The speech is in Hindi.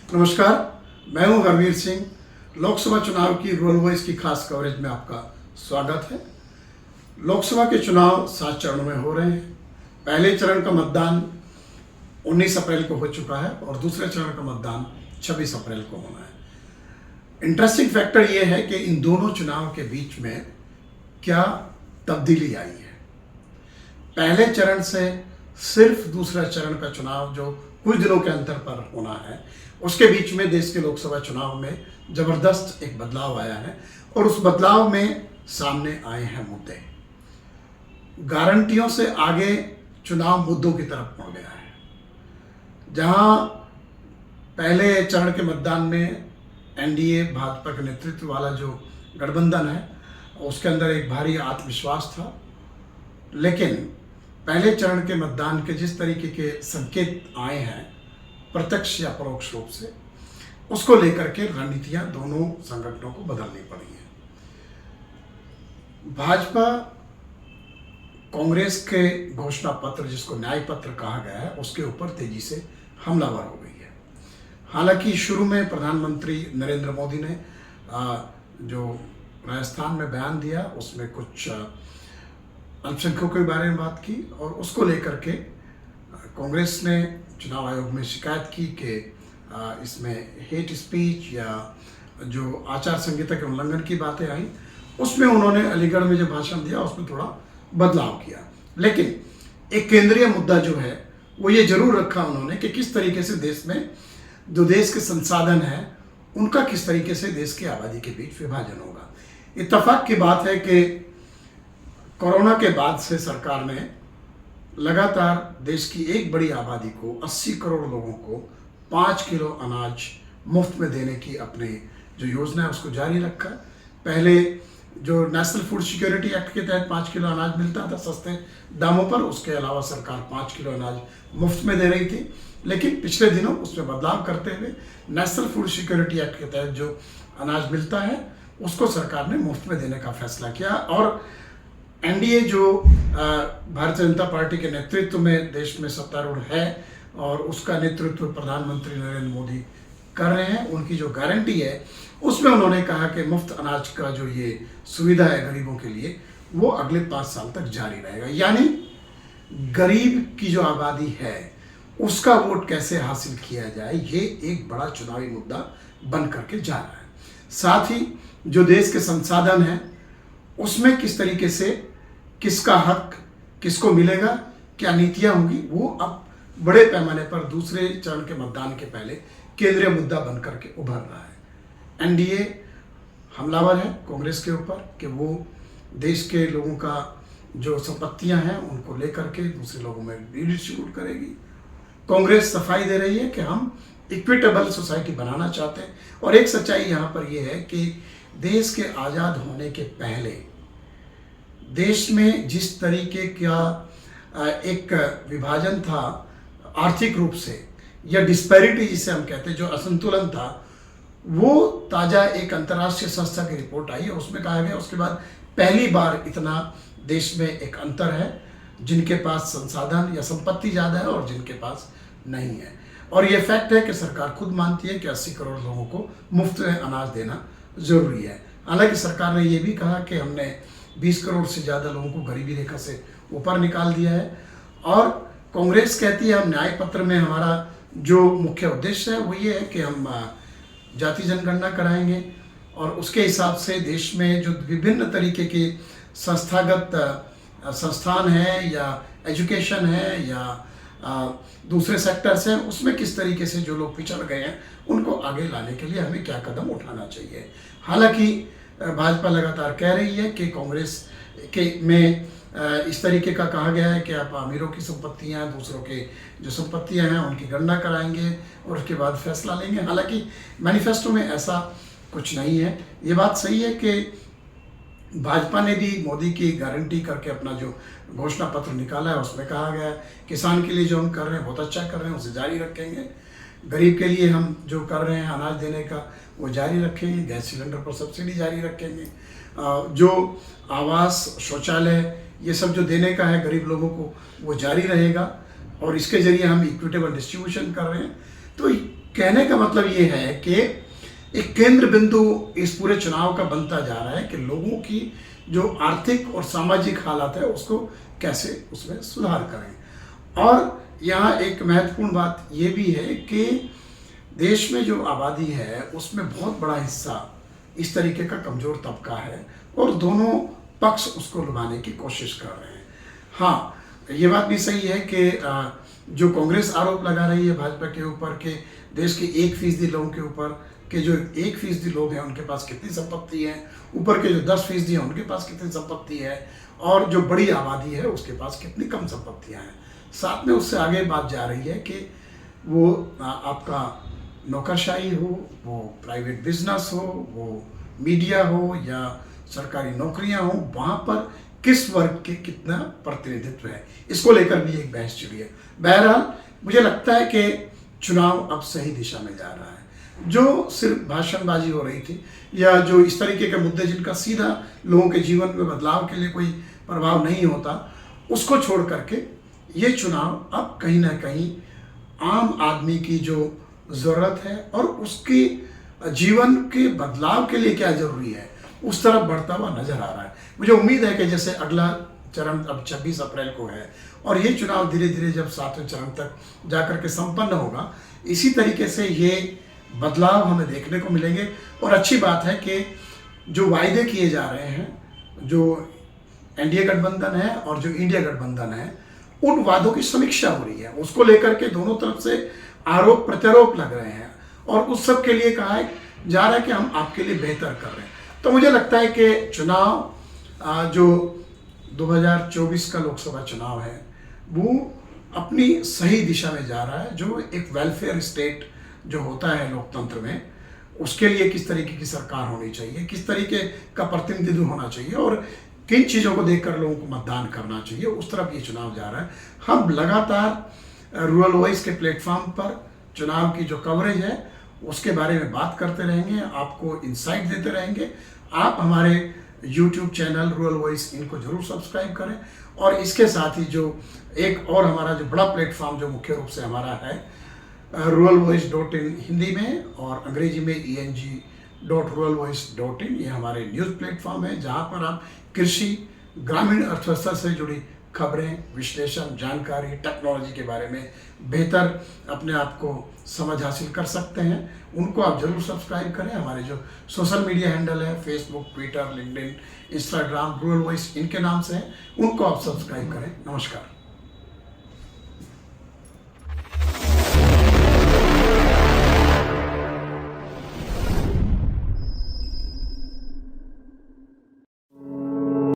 नमस्कार, मैं हूं हरवीर सिंह। लोकसभा चुनाव की रूरल वॉइस की खास कवरेज में आपका स्वागत है। लोकसभा के चुनाव 7 चरणों में हो रहे हैं। पहले चरण का मतदान 19 अप्रैल को हो चुका है और दूसरे चरण का मतदान 26 अप्रैल को होना है। इंटरेस्टिंग फैक्टर यह है कि इन दोनों चुनाव के बीच में क्या तब्दीली आई है। पहले चरण से सिर्फ दूसरा चरण का चुनाव जो कुछ दिनों के अंतर पर होना है, उसके बीच में देश के लोकसभा चुनाव में जबरदस्त एक बदलाव आया है और उस बदलाव में सामने आए हैं मुद्दे। गारंटियों से आगे चुनाव मुद्दों की तरफ मुड़ गया है। जहां पहले चरण के मतदान में एनडीए भाजपा के नेतृत्व वाला जो गठबंधन है, उसके अंदर एक भारी आत्मविश्वास था, लेकिन पहले चरण के मतदान के जिस तरीके के संकेत आए हैं प्रत्यक्ष या परोक्ष रूप से, उसको लेकर के रणनीतियां दोनों संगठनों को बदलनी पड़ी है। भाजपा कांग्रेस के घोषणा पत्र, जिसको न्याय पत्र कहा गया है, उसके ऊपर तेजी से हमलावर हो गई है। हालांकि शुरू में प्रधानमंत्री नरेंद्र मोदी ने जो राजस्थान में बयान दिया, उसमें कुछ अल्पसंख्यकों के बारे में बात की और उसको लेकर के कांग्रेस ने चुनाव आयोग में शिकायत की कि इसमें हेट स्पीच या जो आचार संहिता के उल्लंघन की बातें आई, उसमें उन्होंने अलीगढ़ में जो भाषण दिया उसमें थोड़ा बदलाव किया। लेकिन एक केंद्रीय मुद्दा जो है वो ये जरूर रखा उन्होंने कि किस तरीके से देश में जो देश के संसाधन हैं उनका किस तरीके से देश की आबादी के बीच विभाजन होगा। इत्तेफाक की बात है कि कोरोना के बाद से सरकार ने लगातार देश की एक बड़ी आबादी को, 80 करोड़ लोगों को 5 किलो अनाज मुफ्त में देने की अपनी जो योजना है उसको जारी रखा। पहले जो नेशनल फूड सिक्योरिटी एक्ट के तहत 5 किलो अनाज मिलता था सस्ते दामों पर, उसके अलावा सरकार 5 किलो अनाज मुफ्त में दे रही थी। लेकिन पिछले दिनों उसमें बदलाव करते हुए नेशनल फूड सिक्योरिटी एक्ट के तहत जो अनाज मिलता है उसको सरकार ने मुफ्त में देने का फैसला किया। और एनडीए जो भारतीय जनता पार्टी के नेतृत्व में देश में सत्तारूढ़ है और उसका नेतृत्व प्रधानमंत्री नरेंद्र मोदी कर रहे हैं, उनकी जो गारंटी है उसमें उन्होंने कहा कि मुफ्त अनाज का जो ये सुविधा है गरीबों के लिए, वो अगले 5 साल तक जारी रहेगा। यानी गरीब की जो आबादी है उसका वोट कैसे हासिल किया जाए, ये एक बड़ा चुनावी मुद्दा बन करके जा रहा है। साथ ही जो देश के संसाधन हैं उसमें किस तरीके से किसका हक किसको मिलेगा, क्या नीतियां होंगी, वो अब बड़े पैमाने पर दूसरे चरण के मतदान के पहले केंद्रीय मुद्दा बन करके उभर रहा है। एनडीए हमलावर है कांग्रेस के ऊपर कि वो देश के लोगों का जो संपत्तियां हैं उनको लेकर के दूसरे लोगों में रिडिस्ट्रीब्यूट करेगी। कांग्रेस सफाई दे रही है कि हम इक्विटेबल सोसाइटी बनाना चाहते हैं। और एक सच्चाई यहाँ पर यह है कि देश के आज़ाद होने के पहले देश में जिस तरीके का एक विभाजन था आर्थिक रूप से, या डिस्पैरिटी जिसे हम कहते हैं, जो असंतुलन था, वो ताज़ा एक अंतर्राष्ट्रीय संस्था की रिपोर्ट आई है, उसमें कहा गया उसके बाद पहली बार इतना देश में एक अंतर है, जिनके पास संसाधन या संपत्ति ज़्यादा है और जिनके पास नहीं है। और ये फैक्ट है कि सरकार खुद मानती है कि 80 करोड़ लोगों को मुफ्त में अनाज देना ज़रूरी है। हालांकि सरकार ने ये भी कहा कि हमने 20 करोड़ से ज़्यादा लोगों को गरीबी रेखा से ऊपर निकाल दिया है। और कांग्रेस कहती है हम न्याय पत्र में हमारा जो मुख्य उद्देश्य है वो ये है कि हम जाति जनगणना कराएंगे और उसके हिसाब से देश में जो विभिन्न तरीके के संस्थागत संस्थान हैं या एजुकेशन है या दूसरे सेक्टर्स हैं, उसमें किस तरीके से जो लोग पिछड़ गए हैं उनको आगे लाने के लिए हमें क्या कदम उठाना चाहिए। हालांकि भाजपा लगातार कह रही है कि कांग्रेस के में इस तरीके का कहा गया है कि आप अमीरों की संपत्तियां, दूसरों के जो संपत्तियां हैं उनकी गणना कराएंगे और उसके बाद फैसला लेंगे। हालांकि मैनिफेस्टो में ऐसा कुछ नहीं है। ये बात सही है कि भाजपा ने भी मोदी की गारंटी करके अपना जो घोषणा पत्र निकाला है उसमें कहा गया है किसान के लिए जो हम कर रहे हैं बहुत अच्छा कर रहे हैं, उसे जारी रखेंगे। गरीब के लिए हम जो कर रहे हैं अनाज देने का वो जारी रखेंगे, गैस सिलेंडर पर सब्सिडी जारी रखेंगे, जो आवास, शौचालय, ये सब जो देने का है गरीब लोगों को वो जारी रहेगा और इसके ज़रिए हम इक्विटेबल डिस्ट्रीब्यूशन कर रहे हैं। तो कहने का मतलब ये है कि एक केंद्र बिंदु इस पूरे चुनाव का बनता जा रहा है कि लोगों की जो आर्थिक और सामाजिक हालत है उसको कैसे उसमें सुधार करें। और यहाँ एक महत्वपूर्ण बात ये भी है कि देश में जो आबादी है उसमें बहुत बड़ा हिस्सा इस तरीके का कमज़ोर तबका है और दोनों पक्ष उसको लुभाने की कोशिश कर रहे हैं। हाँ, ये बात भी सही है कि जो कांग्रेस आरोप लगा रही है भाजपा के ऊपर कि देश के 1% लोगों के ऊपर कि जो 1% लोग हैं उनके पास कितनी संपत्ति है, ऊपर के जो 10% हैं उनके पास कितनी संपत्ति है, और जो बड़ी आबादी है उसके पास कितनी कम संपत्तियां हैं। साथ में उससे आगे बात जा रही है कि वो आपका नौकरशाही हो, वो प्राइवेट बिजनेस हो, वो मीडिया हो या सरकारी नौकरियां हो, वहाँ पर किस वर्ग के कितना प्रतिनिधित्व है, इसको लेकर भी एक बहस छिड़ी है। बहरहाल मुझे लगता है कि चुनाव अब सही दिशा में जा रहा है। जो सिर्फ भाषणबाजी हो रही थी या जो इस तरीके के मुद्दे जिनका सीधा लोगों के जीवन में बदलाव के लिए कोई प्रभाव नहीं होता, उसको छोड़ करके ये चुनाव अब कहीं ना कहीं आम आदमी की जो ज़रूरत है और उसकी जीवन के बदलाव के लिए क्या जरूरी है उस तरफ बढ़ता हुआ नजर आ रहा है। मुझे उम्मीद है कि जैसे अगला चरण अब 26 अप्रैल को है और ये चुनाव धीरे धीरे जब 7वें चरण तक जाकर के संपन्न होगा, इसी तरीके से ये बदलाव हमें देखने को मिलेंगे। और अच्छी बात है कि जो वायदे किए जा रहे हैं, जो एनडीए गठबंधन है और जो इंडिया गठबंधन है, उन वादों की समीक्षा हो रही है। उसको लेकर के दोनों तरफ से आरोप प्रत्यारोप लग रहे हैं और उस सब के लिए कहा जा रहा है कि हम आपके लिए बेहतर कर रहे हैं। तो मुझे लगता है कि चुनाव जो 2024 का लोकसभा चुनाव है वो अपनी सही दिशा में जा रहा है। जो एक वेलफेयर स्टेट जो होता है लोकतंत्र में, उसके लिए किस तरीके की सरकार होनी चाहिए, किस तरीके का प्रतिनिधित्व होना चाहिए और किन चीज़ों को देखकर लोगों को मतदान करना चाहिए, उस तरफ ये चुनाव जा रहा है। हम लगातार रूरल वॉइस के प्लेटफॉर्म पर चुनाव की जो कवरेज है उसके बारे में बात करते रहेंगे, आपको इंसाइट देते रहेंगे। आप हमारे YouTube चैनल रूरल वॉइस इनको जरूर सब्सक्राइब करें। और इसके साथ ही जो एक और हमारा जो बड़ा प्लेटफॉर्म जो मुख्य रूप से हमारा है ruralvoice.in हिंदी में और अंग्रेजी में eng.ruralvoice.in, ये हमारे न्यूज़ प्लेटफॉर्म है जहाँ पर आप कृषि, ग्रामीण अर्थव्यवस्था से जुड़ी खबरें, विश्लेषण, जानकारी, टेक्नोलॉजी के बारे में बेहतर अपने आप को समझ हासिल कर सकते हैं। उनको आप जरूर सब्सक्राइब करें। हमारे जो सोशल मीडिया हैंडल है Facebook, Twitter, LinkedIn, Instagram, rural voice इनके नाम से हैं, उनको आप सब्सक्राइब करें। नमस्कार।